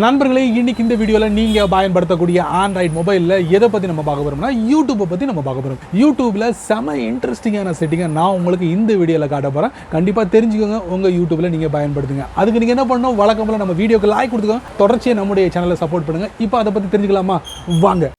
நண்பர்களே, இன்னைக்கு இந்த வீடியோல நீங்க பயன்படுத்தக்கூடிய ஆண்ட்ராய்டு மொபைல்ல எதை பத்தி நம்ம பார்க்க போறோம்னா யூடியூப் பத்தி நம்ம பார்க்க போறோம். யூடியூப்ல செம இன்ட்ரெஸ்டிங்கான செட்டிங்கை நான் உங்களுக்கு இந்த வீடியோல காட்ட போறேன். கண்டிப்பா தெரிஞ்சுக்கோங்க, உங்க யூடியூப்ல நீங்க பயன்படுத்துங்க. அதுக்கு நீங்க என்ன பண்ணணும், வழக்கம் போல நம்ம வீடியோக்கு லைக் கொடுத்துக்கோங்க, தொடர்ச்சியா நம்முடைய சேனலை சப்போர்ட் பண்ணுங்க. இப்போ அதை பத்தி தெரிஞ்சுக்கலாமா, வாங்க.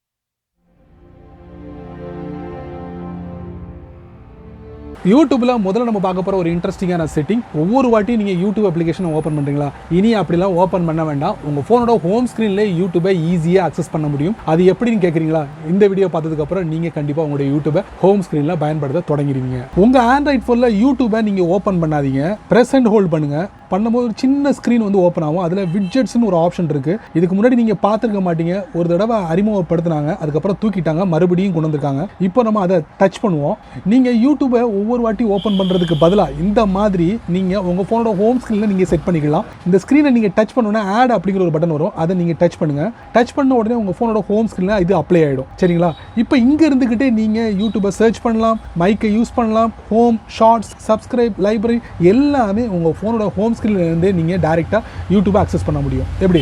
யூடியூப்ல முதல்ல நம்ம பார்க்க போகிற ஒரு இன்ட்ரெஸ்டிங்கான செட்டிங், ஒவ்வொரு வாட்டியும் நீங்கள் யூடியூப் அப்ளிகேஷனை ஓப்பன் பண்ணுறீங்களா, இனி அப்படிலாம் ஓப்பன் பண்ண வேண்டாம். உங்கள் ஃபோனோட ஹோம் ஸ்க்ரீனில் யூடியூபை ஈஸியாக அக்சஸ் பண்ண முடியும். அது எப்படின்னு கேட்குறீங்களா? இந்த வீடியோ பார்த்ததுக்கப்புறம் நீங்கள் கண்டிப்பாக உங்களுடைய யூடியூபை ஹோம் ஸ்க்ரீனில் பயன்படுத்த தொடங்கிடுவீங்க. உங்கள் ஆண்ட்ராய்ட் ஃபோனில் யூடியூபை நீங்கள் ஓப்பன் பண்ணாதீங்க, ப்ரெஸ் அண்ட் ஹோல்ட் பண்ணுங்கள். பண்ணும்போது ஒரு சின்ன ஸ்க்ரீன் வந்து ஓப்பன் ஆகும். அதில் விட்ஜெட்ஸ்னு ஒரு ஆப்ஷன் இருக்குது. இதுக்கு முன்னாடி நீங்கள் பார்த்துருக்க மாட்டீங்க, ஒரு தடவை அறிமுகப்படுத்தினாங்க, அதுக்கப்புறம் தூக்கிட்டாங்க, மறுபடியும் கொண்டு வந்திருக்காங்க. இப்போ நம்ம அதை டச் பண்ணுவோம். நீங்கள் யூடியூபை ஒவ்வொரு வாட்டி ஓப்பன் பண்ணுறதுக்கு பதிலாக இந்த மாதிரி நீங்கள் உங்கள் ஃபோனோட ஹோம் ஸ்க்ரீனில் நீங்கள் செட் பண்ணிக்கலாம். இந்த ஸ்க்ரீனை நீங்கள் டச் பண்ணோன்னா ஆட் அப்படிங்கிற ஒரு பட்டன் வரும், அதை நீங்கள் டச் பண்ணுங்கள். டச் பண்ண உடனே உங்கள் ஃபோனோட ஹோம் ஸ்க்ரீனில் இது அப்ளை ஆகிடும். சரிங்களா? இப்போ இங்கே இருந்துக்கிட்டே நீங்கள் யூடியூபை சர்ச் பண்ணலாம், மைக்கை யூஸ் பண்ணலாம், ஹோம், ஷார்ட்ஸ், சப்ஸ்கிரைப், லைப்ரரி எல்லாமே உங்கள் ஃபோனோட ஹோம் ஸ்க்ரீன்லேருந்தே நீங்கள் டைரெக்டாக யூடியூப்பை அக்சஸ் பண்ண முடியும். எப்படி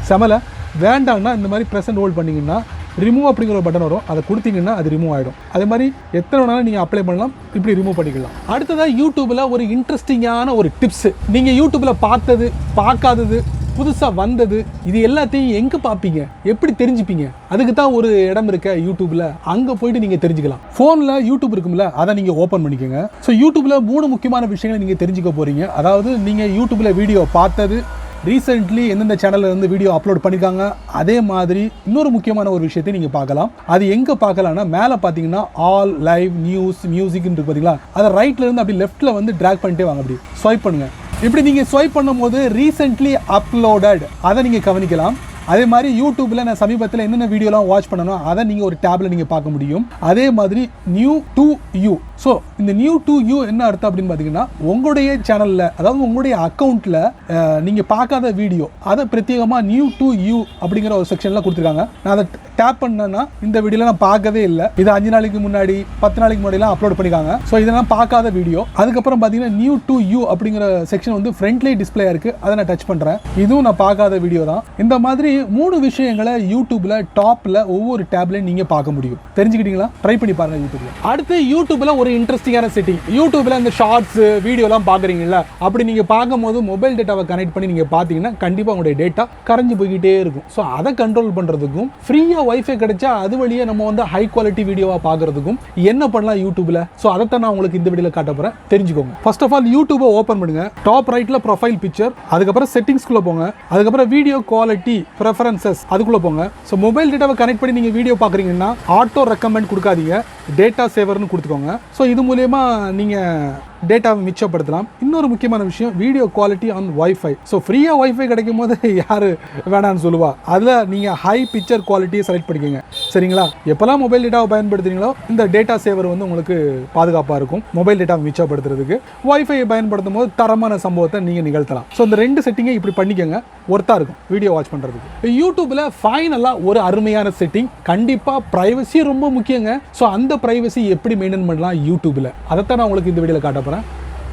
செமல? வேண்டாம்னா இந்த மாதிரி ப்ரெஸ் அண்ட் ஹோல்ட் பண்ணிங்கன்னா ரிமூவ் அப்படிங்கிற ஒரு பட்டன் வரும், அதை கொடுத்தீங்கன்னா அது ரிமூவ் ஆகிடும். அதே மாதிரி எத்தனை வேணாலும் நீங்கள் அப்ளை பண்ணலாம், இப்படி ரிமூவ் பண்ணிக்கலாம். அடுத்ததாக யூடியூப்பில் ஒரு இன்ட்ரெஸ்டிங்கான ஒரு டிப்ஸு, நீங்கள் யூடியூப்பில் பார்த்தது, பார்க்காதது, புதுசாக வந்தது, இது எல்லாத்தையும் எங்கே பார்ப்பீங்க, எப்படி தெரிஞ்சுப்பீங்க? அதுக்கு தான் ஒரு இடம் இருக்க யூடியூப்பில், அங்கே போயிட்டு நீங்கள் தெரிஞ்சுக்கலாம். ஃபோனில் யூடியூப் இருக்கும்ல, அதை நீங்கள் ஓப்பன் பண்ணிக்கோங்க. ஸோ யூடியூப்பில் 3 முக்கியமான விஷயங்களை நீங்கள் தெரிஞ்சுக்க போகிறீங்க. அதாவது நீங்கள் யூடியூப்பில் வீடியோ பார்த்தது, ரீசெண்ட்லி எந்தெந்த சேனலில் இருந்து வீடியோ அப்லோட் பண்ணியிருக்காங்க, அதே மாதிரி இன்னொரு முக்கியமான ஒரு விஷயத்தை நீங்கள் பார்க்கலாம். அது எங்கே பார்க்கலாம்னா, மேலே பார்த்தீங்கன்னா ஆல், லைவ், நியூஸ், மியூசிக்னு இருக்கு பார்த்தீங்களா, அதை ரைட்லேருந்து அப்படி லெஃப்ட்டில் வந்து ட்ராக் பண்ணிட்டே வாங்க, அப்படி ஸ்வைப் பண்ணுங்கள். இப்படி நீங்கள் ஸ்வைப் பண்ணும்போது ரீசெண்ட்லி அப்லோடட் அதை நீங்கள் கவனிக்கலாம். அதே மாதிரி யூடியூப்பில் நான் சமீபத்தில் என்னென்ன வீடியோலாம் வாட்ச் பண்ணணும் அதை நீங்கள் ஒரு டேப்பில் நீங்கள் பார்க்க முடியும். அதே மாதிரி நியூ டு யூ. ஸோ இந்த நியூ டு யூ என்ன அர்த்தம் அப்படின்னு பார்த்தீங்கன்னா, உங்களுடைய சேனலில், அதாவது உங்களுடைய அக்கௌண்ட்டில் நீங்கள் பார்க்காத வீடியோ அதை பிரத்யேகமாக நியூ டு யூ அப்படிங்கிற ஒரு செக்ஷனில் கொடுத்துருக்காங்க. நான் அதை டேப் பண்ணேன்னா இந்த வீடியோலாம் நான் பார்க்கவே இல்லை, இது 5 நாளைக்கு முன்னாடி 10 நாளைக்கு முன்னாடிலாம் அப்லோட் பண்ணியிருக்காங்க. ஸோ இதெல்லாம் பார்க்காத வீடியோ. அதுக்கப்புறம் பார்த்தீங்கன்னா நியூ டு யூ அப்படிங்கிற செக்ஷன் வந்து ஃப்ரண்ட்லேயே டிஸ்பிளே இருக்குது, அதை நான் டச் பண்ணுறேன். இதுவும் நான் பார்க்காத வீடியோ தான். இந்த மாதிரி 3 விஷயங்களை யூடியூப்ல டாப்ல ஒவ்வொரு டேப்லையும் நீங்க பார்க்க முடியும். தெரிஞ்சுக்கிட்டீங்களா? ட்ரை பண்ணி பாருங்க யூடியூப்ல. அடுத்து யூடியூப்ல ஒரு இன்ட்ரெஸ்டிங்கான செட்டிங், யூடியூப்ல இந்த ஷார்ட்ஸ் வீடியோலாம் பார்க்குறீங்களா, அப்படி நீங்க பார்க்கும்போது மொபைல் டேட்டாவை கனெக்ட் பண்ணி நீங்க பார்த்தீங்கன்னா கண்டிப்பா உங்களுடைய டேட்டா கரைஞ்சு போய்கிட்டே இருக்கும். ஸோ அதை கண்ட்ரோல் பண்றதுக்கும், ஃப்ரீயா வைஃபை கிடைச்சா அது வழியே நம்ம வந்து ஹை குவாலிட்டி வீடியோவா பார்க்கறதுக்கும் என்ன பண்ணலாம் யூடியூப்ல. ஸோ அதைத்தான் நான் உங்களுக்கு இந்த வீடியோல காட்ட போறேன், தெரிஞ்சுக்கோங்க. ஃபர்ஸ்ட் ஆஃப் ஆல் யூடியூபை ஓப்பன் பண்ணுங்க. டாப் ரைட்ல ப்ரொஃபைல் பிக்சர், அதுக்கப்புறம் செட்டிங்ஸ்குள்ள போங்க, அதுக்கப்புறம் வீடியோ குவாலிட்டி, ப்ரெஃபரன்சஸ் அதுக்குள்ள போங்க. ஸோ மொபைல் டேட்டாவை கனெக்ட் பண்ணி நீங்கள் வீடியோ பார்க்குறீங்கன்னா ஆட்டோ ரெக்கமெண்ட் கொடுக்காதீங்க, டேட்டா சேவர்னு கொடுத்துக்கோங்க. ஸோ இது மூலமா நீங்கள் டேட்டாவை மிச்சப்படுத்தலாம். இன்னொரு முக்கியமான விஷயம், video quality on wifi. So ஃப்ரீயாக வைஃபை கிடைக்கும் போது யார் வேணான்னு சொல்லுவா, அதில் நீங்கள் ஹை பிக்சர் குவாலிட்டியை செலக்ட் பண்ணிக்கோங்க. சரிங்களா? எப்போல்லாம் மொபைல் டேட்டாவை பயன்படுத்துறீங்களோ இந்த டேட்டா சேவர் வந்து உங்களுக்கு பாதுகாப்பாக இருக்கும். மொபைல் டேட்டாவை மிச்சப்படுத்துறதுக்கு வைஃபை பயன்படுத்தும் போது தரமான சம்பவத்தை நீங்கள் நிகழ்த்தலாம். ஸோ இந்த 2 செட்டிங்கை இப்படி பண்ணிக்கோங்க, ஒர்த்தாக இருக்கும் வீடியோ வாட்ச் பண்ணுறதுக்கு. யூடியூப்பில் ஃபைனலாக ஒரு அருமையான செட்டிங், கண்டிப்பாக ப்ரைவசி ரொம்ப முக்கியங்க. ஸோ அந்த ப்ரைவசி எப்படி மெயின்டைன் பண்ணலாம் யூடியூப்பில், அதைத்தான் நான் உங்களுக்கு இந்த வீடியோவில் காட்ட போகிறேன்,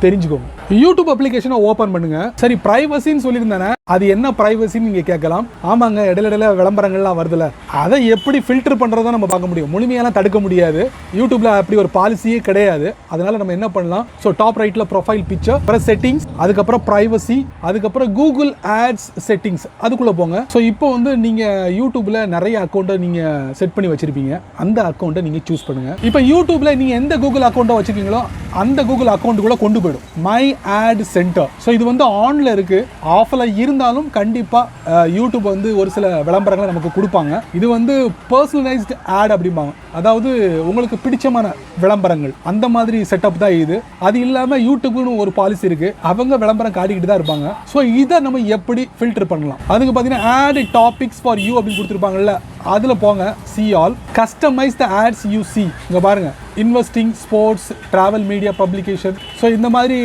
தெரிஞ்சுக்கோங்க. யூடியூப் அப்ளிகேஷனை ஓபன் பண்ணுங்க. சரி, பிரைவசின்னு சொல்லியிருந்தேன், அது என்ன பிரைவசின்னு நீங்க கேட்கலாம். ஆமாங்க, இடையில விளம்பரங்கள்லாம் வருதுல, அதை எப்படி ஃபில்டர் பண்றதை நம்ம பார்க்க முடியும். முழுமையெல்லாம் தடுக்க முடியாது, யூடியூப்ல அப்படி ஒரு பாலிசியே கிடையாது. அதனால நம்ம என்ன பண்ணலாம், ஸோ டாப் ரைட்ல ப்ரொஃபைல் பிக்சர், அப்புறம் செட்டிங்ஸ், அதுக்கப்புறம் பிரைவசி, அதுக்கப்புறம் கூகுள் ஆட்ஸ் செட்டிங்ஸ், அதுக்குள்ள போங்க. ஸோ இப்போ வந்து நீங்க யூடியூப்ல நிறைய அக்கௌண்ட்டை நீங்க செட் பண்ணி வச்சிருப்பீங்க, அந்த அக்கௌண்ட்டை நீங்க சூஸ் பண்ணுங்க. இப்போ யூடியூப்ல நீங்க எந்த கூகுள் அக்கௌண்ட்டை வச்சிருக்கீங்களோ அந்த கூகுள் அக்கௌண்ட்டுக்குள்ள கொண்டு போயிடும் மை ஆட் சென்டர். ஸோ இது வந்து ஆன்ல இருக்கு, ஆஃப்ல இருந்தாலும் கண்டிப்பாக யூடியூப் வந்து ஒரு சில விளம்பரங்களை நமக்கு கொடுப்பாங்க. இது வந்து பர்சனலைஸ்டு ஆட் அப்படிம்பாங்க, அதாவது உங்களுக்கு பிடிச்சமான விளம்பரங்கள், அந்த மாதிரி செட்டப் தான் இது. அது இல்லாமல் யூடியூப்னு ஒரு பாலிசி இருக்கு, அவங்க விளம்பரம் காட்டிக்கிட்டு தான் இருப்பாங்க. ஸோ இதை நம்ம எப்படி ஃபில்டர் பண்ணலாம், அதுக்கு பார்த்தீங்கன்னா ஆட் டாபிக்ஸ் ஃபார் யூ அப்படின்னு கொடுத்துருப்பாங்கல்ல, அதில் போங்க. see all, customize the ads you see. இங்கே பாருங்க, investing, sports, travel, media, publication. So இந்த மாதிரி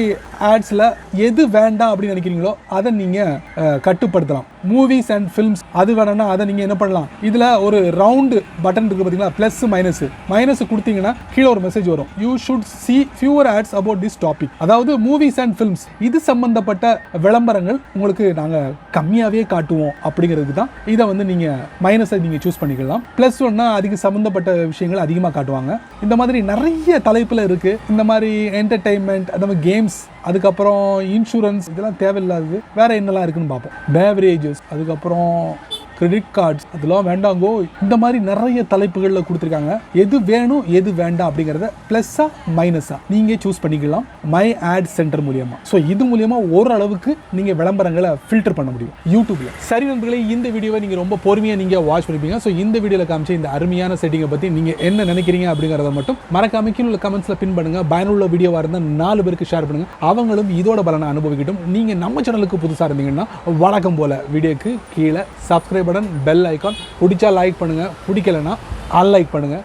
ஆட்ஸில் எது வேண்டாம் அப்படின்னு நினைக்கிறீங்களோ அதை நீங்கள் கட்டுப்படுத்தலாம். மூவிஸ் அண்ட் ஃபிலிம்ஸ் அது வேணும்னா அதை நீங்கள் என்ன பண்ணலாம், இதில் ஒரு ரவுண்டு பட்டன் இருக்குது பார்த்தீங்களா, ப்ளஸ் மைனஸ் கொடுத்தீங்கன்னா கீழே ஒரு மெசேஜ் வரும், you should see fewer ads about this topic. அதாவது மூவிஸ் அண்ட் ஃபிலிம்ஸ் இது சம்பந்தப்பட்ட விளம்பரங்கள் உங்களுக்கு நாங்கள் கம்மியாகவே காட்டுவோம் அப்படிங்கிறதுக்கு தான் இதை வந்து நீங்கள் மைனஸை நீங்கள் சூஸ் பண்ணிக்கலாம். ப்ளஸ் ஒன்னா அதுக்கு சம்மந்தப்பட்ட விஷயங்கள் அதிகமாக காட்டுவாங்க. இந்த மாதிரி நிறைய தலைப்பில் இருக்குது. இந்த மாதிரி என்டர்டெயின்மெண்ட், அந்த மாதிரி கேம்ஸ், அதுக்கப்புறம் இன்சூரன்ஸ், இதெல்லாம் தேவையில்லாதது. வேறு என்னெல்லாம் இருக்குன்னு பார்ப்போம். பேவரேஜஸ், அதுக்கப்புறம் கிரெடிட் கார்ட்ஸ், அதெல்லாம் வேண்டாங்கோ. இந்த மாதிரி நிறைய தலைப்புகளில் கொடுத்துருக்காங்க. எது வேணும் எது வேண்டாம் அப்படிங்கிறத ப்ளஸ்ஸா மைனஸா நீங்கள் சூஸ் பண்ணிக்கலாம் மை ஆட் சென்டர் மூலியமாக. ஸோ இது மூலியமாக ஓரளவுக்கு நீங்கள் விளம்பரங்களை ஃபில்டர் பண்ண முடியும் யூடியூப்ல. சரி நண்பர்களே, இந்த வீடியோவை நீங்கள் ரொம்ப பொறுமையாக நீங்கள் வாட்ச் பண்ணிப்பீங்க. ஸோ இந்த வீடியோவில் காமிச்ச இந்த அருமையான செட்டிங்கை பற்றி நீங்கள் என்ன நினைக்கிறீங்க அப்படிங்கிறத மட்டும் மறக்காம கீழே உள்ள கமெண்ட்ஸில் பின் பண்ணுங்கள். பயனுள்ள வீடியோவாக இருந்தால் 4 பேருக்கு ஷேர் பண்ணுங்கள், அவங்களும் இதோட பலனை அனுபவிக்கட்டும். நீங்கள் நம்ம சேனலுக்கு புதுசாக இருந்தீங்கன்னா வழக்கம் போல் வீடியோக்கு கீழே சப்ஸ்கிரைப் பட்டன், பெல் ஐக்கான், பிடிச்சா லைக் பண்ணுங்கள், பிடிக்கலைன்னா அன்லைக் பண்ணுங்கள்.